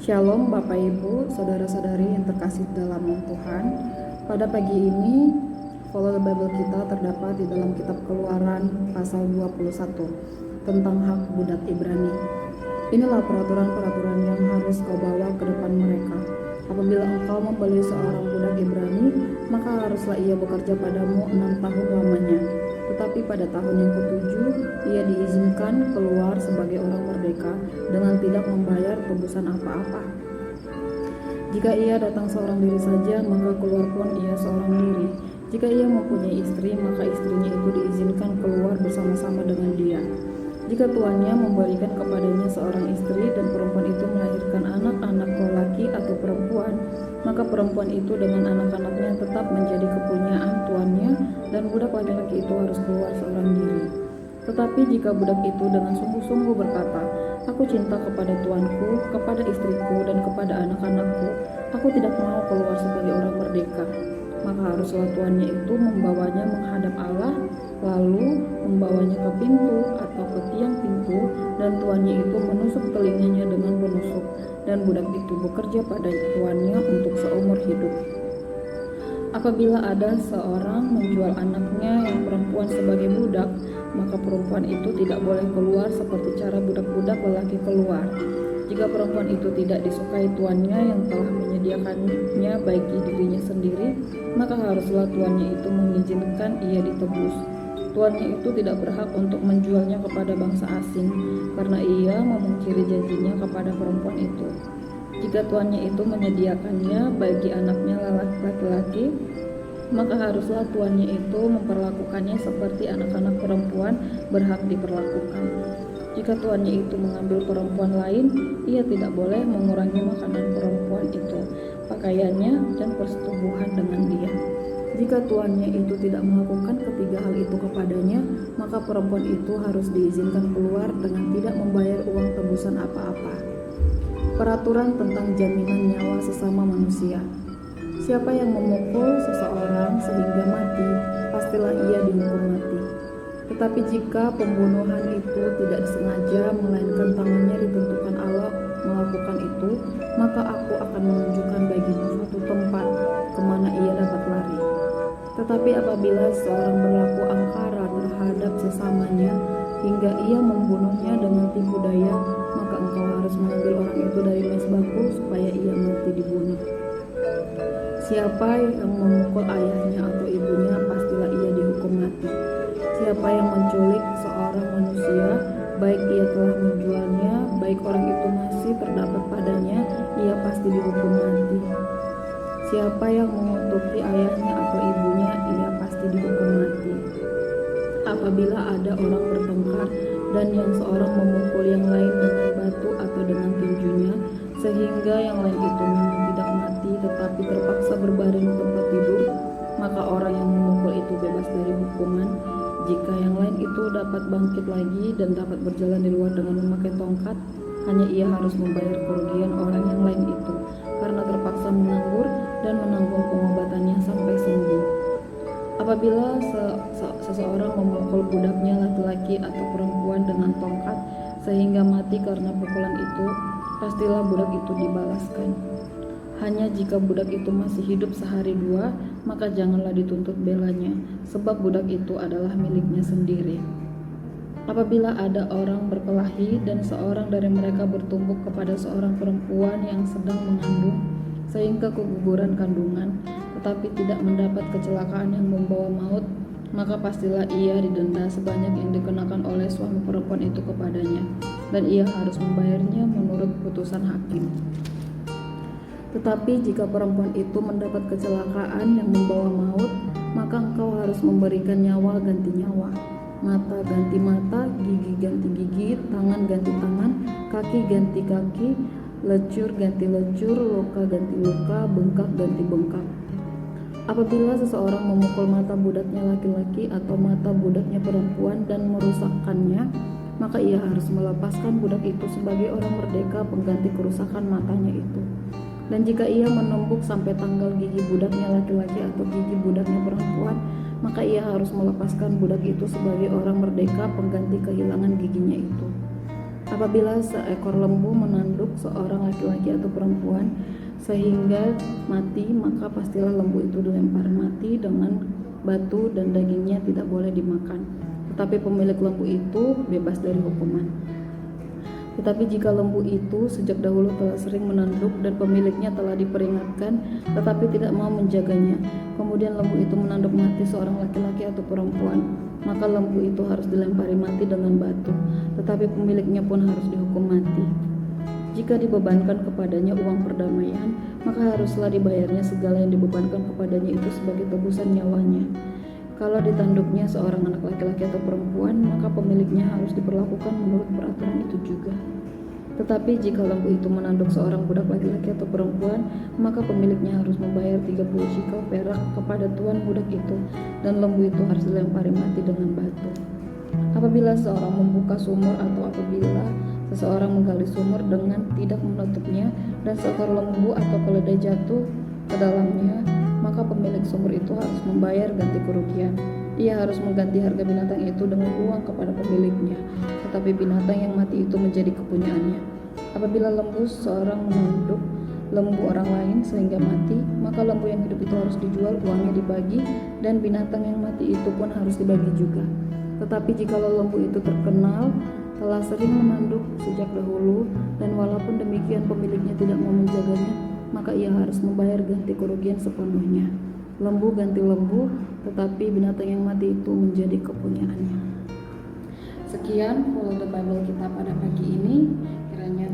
Shalom Bapak Ibu, Saudara-saudari yang terkasih dalam Tuhan. Pada pagi ini, follow the Bible kita terdapat di dalam kitab Keluaran pasal 21 tentang hak budak Ibrani. Inilah peraturan-peraturan yang harus kau bawa ke depan mereka. Apabila engkau membeli seorang budak Ibrani, maka haruslah ia bekerja padamu 6 tahun lamanya. Tetapi pada tahun yang ke-7, ia diizinkan keluar sebagai orang merdeka dengan tidak membayar tebusan apa-apa. Jika ia datang seorang diri saja, maka keluar pun ia seorang diri. Jika ia mempunyai istri, maka istrinya itu diizinkan keluar bersama-sama dengan dia. Jika tuannya memberikan kepadanya seorang istri dan perempuan itu melahirkan anak-anak lelaki atau perempuan, maka perempuan itu dengan anak-anaknya tetap menjadi kepunyaan tuannya dan budak laki-laki itu harus keluar seorang diri. Tetapi jika budak itu dengan sungguh-sungguh berkata, "Aku cinta kepada tuanku, kepada istriku, dan kepada anak-anakku, aku tidak mau keluar sebagai orang merdeka," maka haruslah tuannya itu membawanya menghadap Allah, lalu membawanya ke pintu atau ke tiang pintu, dan tuannya itu menusuk telinganya dengan penusuk, dan budak itu bekerja pada tuannya untuk seumur hidup. Apabila ada seorang menjual anaknya yang perempuan sebagai budak, maka perempuan itu tidak boleh keluar seperti cara budak-budak lelaki keluar. Jika perempuan itu tidak disukai tuannya yang telah menyediakannya bagi dirinya sendiri, maka haruslah tuannya itu mengizinkan ia ditebus. Tuannya itu tidak berhak untuk menjualnya kepada bangsa asing, karena ia memungkiri janjinya kepada perempuan itu. Jika tuannya itu menyediakannya bagi anaknya laki-laki, maka haruslah tuannya itu memperlakukannya seperti anak-anak perempuan berhak diperlakukan. Jika tuannya itu mengambil perempuan lain, ia tidak boleh mengurangi makanan perempuan itu, pakaiannya, dan persetubuhan dengan dia. Jika tuannya itu tidak melakukan ketiga hal itu kepadanya, maka perempuan itu harus diizinkan keluar dengan tidak membayar uang tebusan apa-apa. Peraturan tentang jaminan nyawa sesama manusia. Siapa yang memukul seseorang sehingga mati, pastilah ia dihukum mati. Tetapi jika pembunuhan itu tidak disengaja, melainkan tangannya ditentukan Allah melakukan itu, maka aku akan menunjukkan bagimu suatu tempat kemana ia dapat lari. Tetapi apabila seorang berlaku angkara terhadap sesamanya hingga ia membunuhnya dengan tipu daya, maka engkau harus mengambil orang itu dari mezbahku supaya ia mati dibunuh. Siapa yang memukul ayahnya atau ibunya, pastilah ia dihukum mati. Siapa yang menculik seorang manusia, baik ia telah menjualnya, baik orang itu masih terdapat padanya, ia pasti dihukum mati. Siapa yang mengutuki ayahnya atau ibunya, ia pasti dihukum mati. Apabila ada orang bertengkar dan yang seorang memukul yang lain dengan batu atau dengan tinjunya, sehingga yang lain itu memang tidak mati tetapi terpaksa berbaring di tempat tidur, maka orang yang memukul itu bebas dari hukuman. Jika yang lain itu dapat bangkit lagi dan dapat berjalan di luar dengan memakai tongkat, hanya ia harus membayar kerugian orang yang lain itu karena terpaksa menganggur dan menanggung pengobatannya sampai sembuh. Apabila seseorang memukul budaknya laki-laki atau perempuan dengan tongkat sehingga mati karena pukulan itu, pastilah budak itu dibalaskan. Hanya jika budak itu masih hidup sehari dua, maka janganlah dituntut belanya, sebab budak itu adalah miliknya sendiri. Apabila ada orang berkelahi dan seorang dari mereka bertumbuk kepada seorang perempuan yang sedang mengandung, sehingga keguguran kandungan, tetapi tidak mendapat kecelakaan yang membawa maut, maka pastilah ia didenda sebanyak yang dikenakan oleh suami perempuan itu kepadanya, dan ia harus membayarnya menurut putusan hakim. Tetapi jika perempuan itu mendapat kecelakaan yang membawa maut, maka engkau harus memberikan nyawa ganti nyawa, mata ganti mata, gigi ganti gigi, tangan ganti tangan, kaki ganti kaki, lecur ganti lecur, luka ganti luka, bengkak ganti bengkak. Apabila seseorang memukul mata budaknya laki-laki atau mata budaknya perempuan dan merusakkannya, maka ia harus melepaskan budak itu sebagai orang merdeka pengganti kerusakan matanya itu. Dan jika ia menembuk sampai tanggal gigi budaknya laki-laki atau gigi budaknya perempuan, maka ia harus melepaskan budak itu sebagai orang merdeka pengganti kehilangan giginya itu. Apabila seekor lembu menanduk seorang laki-laki atau perempuan sehingga mati, maka pastilah lembu itu dilempar mati dengan batu dan dagingnya tidak boleh dimakan. Tetapi pemilik lembu itu bebas dari hukuman. Tetapi jika lembu itu sejak dahulu telah sering menanduk dan pemiliknya telah diperingatkan tetapi tidak mau menjaganya, kemudian lembu itu menanduk mati seorang laki-laki atau perempuan, maka lembu itu harus dilempari mati dengan batu, tetapi pemiliknya pun harus dihukum mati. Jika dibebankan kepadanya uang perdamaian, maka haruslah dibayarnya segala yang dibebankan kepadanya itu sebagai tebusan nyawanya. Kalau ditanduknya seorang anak laki-laki atau perempuan, maka pemiliknya harus diperlakukan menurut peraturan itu juga. Tetapi jika lembu itu menanduk seorang budak laki-laki atau perempuan, maka pemiliknya harus membayar 30 shekel perak kepada tuan budak itu, dan lembu itu harus dilempari mati dengan batu. Apabila seorang membuka sumur atau apabila seseorang menggali sumur dengan tidak menutupnya dan seekor lembu atau keledai jatuh ke dalamnya, maka pemilik sumur itu harus membayar ganti kerugian. Ia harus mengganti harga binatang itu dengan uang kepada pemiliknya, tetapi binatang yang mati itu menjadi kepunyaannya. Apabila lembu seorang menanduk lembu orang lain sehingga mati, maka lembu yang hidup itu harus dijual, uangnya dibagi, dan binatang yang mati itu pun harus dibagi juga. Tetapi jikalau lembu itu terkenal telah sering menanduk sejak dahulu, dan walaupun demikian pemiliknya tidak mau menjaganya, maka ia harus membayar ganti kerugian sepenuhnya. Lembu ganti lembu, tetapi binatang yang mati itu menjadi kepunyaannya. Sekian Follow the Bible kita pada pagi ini. Kiranya